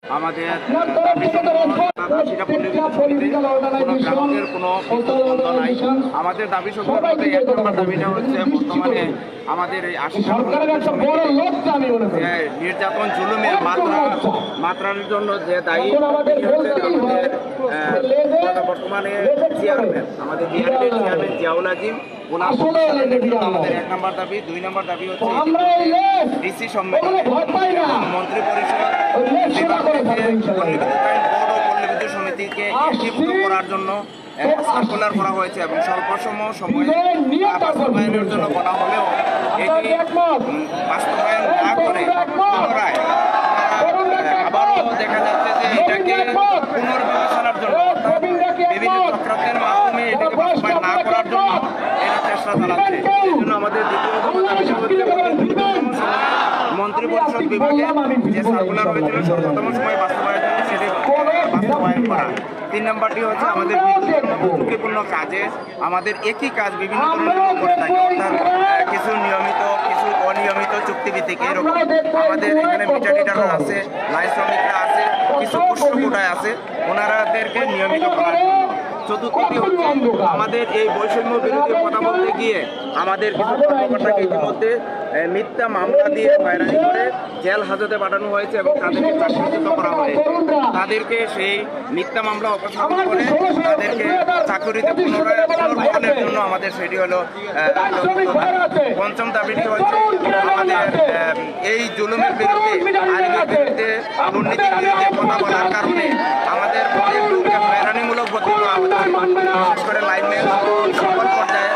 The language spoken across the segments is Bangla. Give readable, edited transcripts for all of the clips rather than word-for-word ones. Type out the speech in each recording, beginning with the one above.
আমাদের গ্রাহকের কোনো বিদ্যুৎ নাই। আমাদের দাবি সকলের মধ্যে এক নম্বর দাবিটা হচ্ছে বর্তমানে আমাদের এই নির্যাতন জুলুমের মাত্রার জন্য যে দায়ী বর্তমানে চেয়ারম্যান আমাদের বিআরটির চেয়ারম্যান জিয়াউল আজিম আমাদের এক নম্বর দাবি। ২ নম্বর দাবি হচ্ছে ডিসি সম্মেলনে মন্ত্রী পরিষদ পল্লী সমিতিকে একীভূত করার জন্য সার্কুলার করা হয়েছে এবং স্বল্প সময় বাস্তবায়নের জন্য বলা হলেও এটি বাস্তবায়ন না করে পুনরায় আবারও দেখা যাচ্ছে যে এটাকে পুনর্বিবেচনার জন্য বিভিন্ন চক্রান্তের মাধ্যমে এটাকে বাস্তবায়ন না করার জন্য এটা চেষ্টা চালাচ্ছে। এই জন্য আমাদের মন্ত্রী পরিষদ বিভাগে যে সার্কুলার হয়েছিল সর্বোত্তম সময় বাস্তবায়নের জন্য সেটি বাস্তবায়ন করা। ৩ নম্বরটি হচ্ছে আমাদের ঝুঁকিপূর্ণ কাজে আমাদের একই কাজ বিভিন্ন ধরনের করে থাকে, অর্থাৎ কিছু নিয়মিত কিছু অনিয়মিত চুক্তিভিত্তিক এরকম আমাদের এখানে মিটার টিটাররা আছে, লাইন শ্রমিকরা আছে, কিছু পুষ্পকোটায় আছে, ওনারাদেরকে নিয়মিত করার জন্য। চতুর্থটি হচ্ছে আমাদের এই বৈষম্য বিরোধী কথা বলতে গিয়ে আমাদের কিছু কর্মকর্তাকে ইতিমধ্যে মিথ্যা মামলা দিয়ে হয়রানি করে জেল হাজতে পাঠানো হয়েছে এবং তাদেরকে চাকরিচ্যুত করা হয়েছে। তাদেরকে সেই মিথ্যা মামলা অপসারণ করে তাদেরকে চাকরিতে পুনর্বহালের জন্য আমাদের সেটি হলো ৫ম দাবিটি হচ্ছে আমাদের এই জুলুমের বিরুদ্ধে আইনের বিরুদ্ধে দুর্নীতির বিরুদ্ধে কথা বলার কারণে আমাদের হয়রানিমূলক বদলি করা হচ্ছে। বিশেষ করে লাইনম্যান সকল পর্যায়ে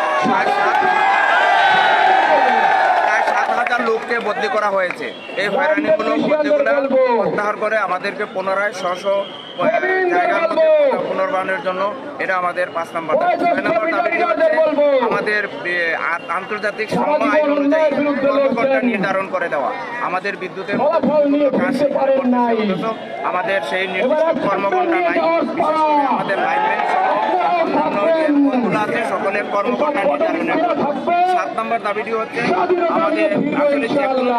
প্রায় ৭,০০০ লোককে বদলি করা হয়েছে। এই হয়রানিমূলক বদলিগুলো প্রত্যাহার করে আমাদেরকে পুনরায় জায়গার মধ্যে পুনর্বাসনের জন্য এটা আমাদের ৫ নম্বর দাবি। ৬ নম্বর দাবিটি হচ্ছে আমাদের আন্তর্জাতিক শ্রম আইন অনুযায়ী কর্মকর্তা নির্ধারণ করে দেওয়া। আমাদের বিদ্যুতের আমাদের সেই নির্দিষ্ট কর্মঘণ্টা নাই, বিশেষ করে আমাদের লাইনম্যান আছে সকলের কর্মকর্তা নির্ধারণের। ৭ নম্বর দাবিটি হচ্ছে আমাদের আসলে যে কোনো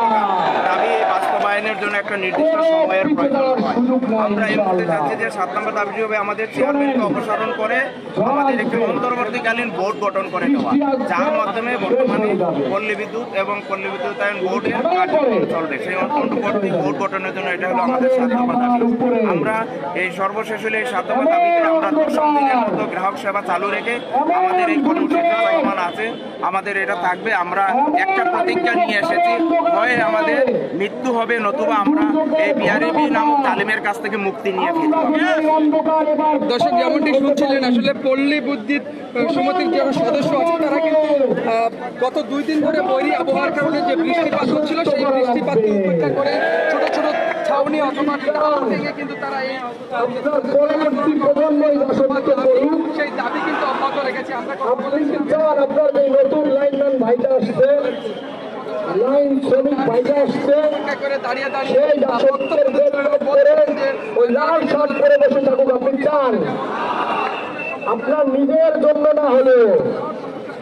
দাবি বাস্তবায়নের জন্য একটা নির্দিষ্ট সময়ের প্রয়োজন হয়। আমরা এই মুহূর্তে চাচ্ছি যে ৭ নম্বর দাবিটি হবে আমাদের চেয়ারম্যানকে অপসারণ করে আমাদের একটি অন্তর্বর্তীকালীন বোর্ড গঠন করে দেওয়া, যার মাধ্যমে বর্তমানে পল্লী বিদ্যুৎ এবং পল্লী বিদ্যুতায়ন বোর্ডের কার্যক্রম চলবে। সেই অন্তর্বর্তী বোর্ড গঠনের জন্য এটা হলো আমাদের ৭ নম্বর দাবি। আমরা এই সর্বশেষ হলে এই ৭ নম্বর দাবিতে আমরা ১০ দিনের মতো গ্রাহক সেবা চালু রেখে আমাদের এই কর্মসূচি চলমান আছে, আমাদের এটা থাকবে। আমরা একটা প্রতিজ্ঞা নিয়ে এসেছি, হয় আমাদের মৃত্যু হবে নতুবা আমরা এই বিআরএবি নামক তালিমের কাছ থেকে মুক্তি নিয়ে ফিরব। দর্শক যেমনটি শুনছিলেন, আসলে পল্লী বিদ্যুৎ সমিতির যারা সদস্য আছে তারা কিন্তু গত ২ দিন ধরে বৈরী আবহাওয়ার কারণে যে বৃষ্টিপাত হচ্ছিল সেই বৃষ্টিপাতকে উপেক্ষা করে ছোট ছোট ছাউনি অথবা থেকে কিন্তু তারা এই সেই দাবি কিন্তু অব্যাহত রেখেছে। আমরা নতুন লাইনম্যান ভাইটা আসছে, লাইন শ্রমিক ভাইটা আসছে, দাঁড়িয়ে ওই লাল শার্ট পরে বসে থাকুক। আপনি চান আপনার নিজের জন্য না হলেও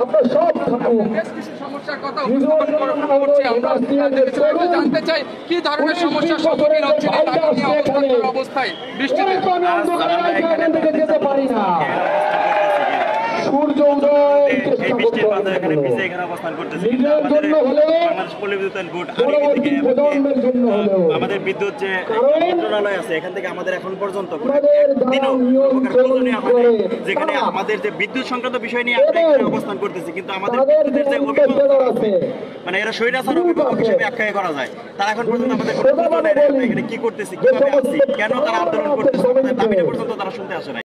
আপনার সব থাকুক। সমস্যার কথা আমরা জানতে চাই কি ধরনের সমস্যার সম্মুখীন হচ্ছে অবস্থায় বৃষ্টিতে যেতে পারি না। সূর্য উদয় আমাদের বিদ্যুৎ যে মন্ত্রণালয় আছে এখান থেকে আমাদের এখন পর্যন্ত যেখানে আমাদের যে বিদ্যুৎ সংক্রান্ত বিষয় নিয়ে আমরা এখানে অবস্থান করতেছি, কিন্তু আমাদের বিদ্যুতের যে অভিভাবক আছে মানে এরা স্বৈরাচার অভিভাবক হিসেবে আখ্যায়িত করা যায়, তারা এখন পর্যন্ত আমাদের এখানে কি করতেছি, কিভাবে আসছি, কেন তারা আন্দোলন করতেছে, আমাদের দাবিটা পর্যন্ত তারা শুনতে আসে না।